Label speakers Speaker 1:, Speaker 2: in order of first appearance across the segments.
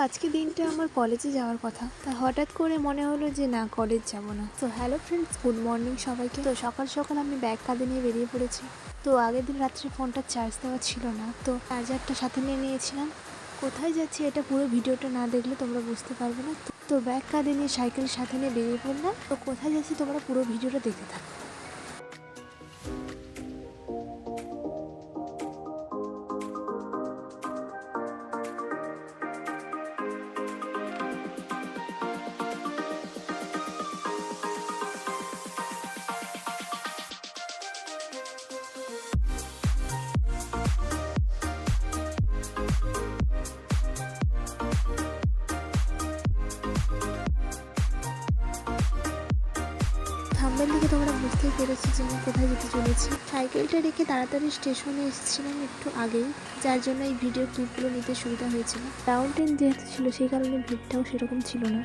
Speaker 1: আজকে দিনটা আমার কলেজে যাওয়ার কথা, তা হঠাৎ করে মনে হলো যে না, কলেজ যাব না। তো হ্যালো ফ্রেন্ডস, গুড মর্নিং সবাইকে। তো সকাল সকাল আমি ব্যাগ কাঁধে নিয়ে বেরিয়ে পড়েছি। তো আগের দিন রাত্রে ফোনটা চার্জ দেওয়া ছিল না, তো চার্জারটা সাথে নিয়ে নিয়েছিলাম। কোথায় যাচ্ছি এটা পুরো ভিডিওটা না দেখলে তোমরা বুঝতে পারবে না। তো ব্যাগ কাঁধে নিয়ে সাইকেল সাথে নিয়ে বেরিয়ে পড়লাম। তো কোথায় যাচ্ছি তোমরা পুরো ভিডিওটা দেখতে থাকো। থাম্বনেল থেকে তোমরা বুঝতেই পেরেছি যে আমি কোথায় যেতে চলেছি। সাইকেলটা রেখে তাড়াতাড়ি স্টেশনে এসেছিলাম একটু আগেই, যার জন্য এই ভিডিও ক্লিপগুলো নিতে সুবিধা হয়েছিল। মাউন্টেন যেহেতু ছিল সেই কারণে ভিড়টাও সেরকম ছিল না।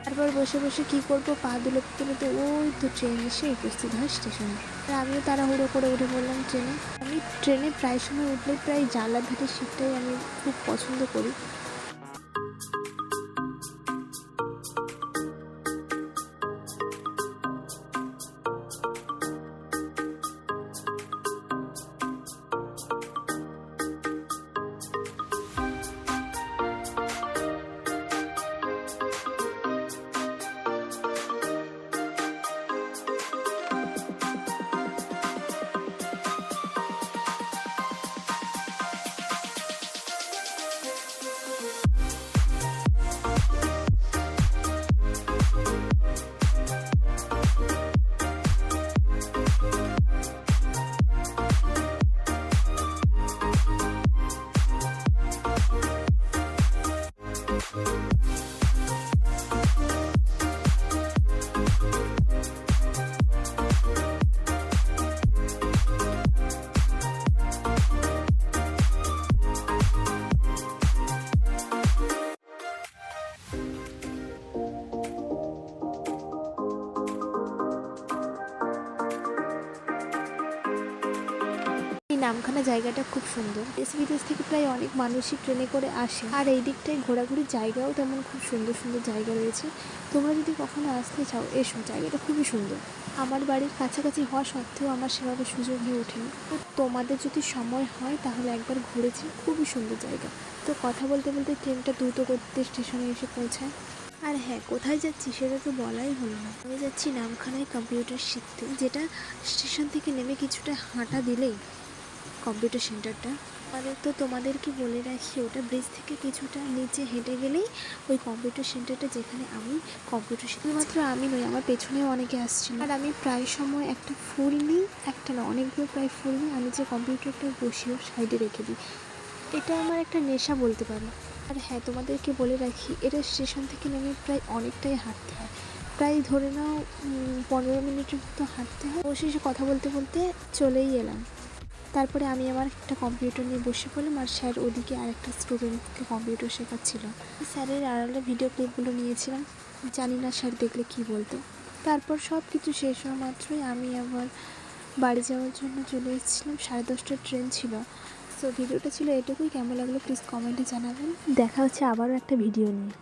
Speaker 1: তারপর বসে বসে কী করবো, পা দুলোতে ওই তো ট্রেন এসে উপস্থিত হয় স্টেশনে। আর আমিও তাড়াহুড়ো করে উঠে পড়লাম ট্রেনে। আমি ট্রেনে প্রায় সময় উঠলে প্রায় জানলার ধারে সিটটাই আমি খুব পছন্দ করি। নামখানা জায়গাটা খুব সুন্দর। দেশ বিদেশ থেকে প্রায় অনেক মানুষই ট্রেনে করে আসে, আর এই দিকটায় ঘোরাঘুরির জায়গাও তেমন খুব সুন্দর সুন্দর জায়গা রয়েছে। তোমরা যদি কখনো আসতে চাও এসো, জায়গাটা খুবই সুন্দর। আমার বাড়ির কাছাকাছি হওয়া সত্ত্বেও আমার সেভাবে সুযোগ হয়ে ওঠেনি। তো তোমাদের যদি সময় হয় তাহলে একবার ঘুরেছি, খুবই সুন্দর জায়গা। তো কথা বলতে বলতে ট্রেনটা দ্রুত গতিতে স্টেশনে এসে পৌঁছায়। আর হ্যাঁ, কোথায় যাচ্ছি সেটা তো বলাই হলো না। আমি যাচ্ছি নামখানায় কম্পিউটার শিখতে, যেটা স্টেশন থেকে নেমে কিছুটা হাঁটা দিলেই কম্পিউটার সেন্টারটা। তো তোমাদেরকে বলে রাখি, ওটা ব্রিজ থেকে কিছুটা নিচে হেঁটে গেলেই ওই কম্পিউটার সেন্টারটা, যেখানে আমি কম্পিউটার শুধুমাত্র আমি নই, আমার পেছনেও অনেকে আসছিল। আর আমি প্রায় সময় একটা ফুল নিই, একটা না অনেকগুলো প্রায় ফুল নিই, আমি যে কম্পিউটারটা বসিও সাইডে রেখে দিই। এটা আমার একটা নেশা বলতে পারো। আর হ্যাঁ, তোমাদেরকে বলে রাখি, এটা স্টেশন থেকে নেমে প্রায় অনেকটাই হাঁটতে হয়, প্রায় ধরে নাও 15 মিনিটের মতো হাঁটতে হয়। অবশেষে কথা বলতে বলতে চলেই এলাম। তারপরে আমি আমার একটা কম্পিউটার নিয়ে বসে পড়লাম, আর স্যার ওদিকে আরেকটা স্টুডেন্টকে কম্পিউটার শেখাচ্ছিল। স্যারের আড়ালে ভিডিও ক্লিপগুলো নিয়েছিলাম, জানি না স্যার দেখলে কী বলতো। তারপর সব কিছু শেষ হওয়া মাত্রই আমি আবার বাড়ি যাওয়ার জন্য চলে এসেছিলাম। 10:30টার ট্রেন ছিল। তো ভিডিওটা ছিল এটুকুই। কেমন লাগলো প্লিজ কমেন্টে জানাবেন। দেখা হচ্ছে আবারও একটা ভিডিও নিয়ে।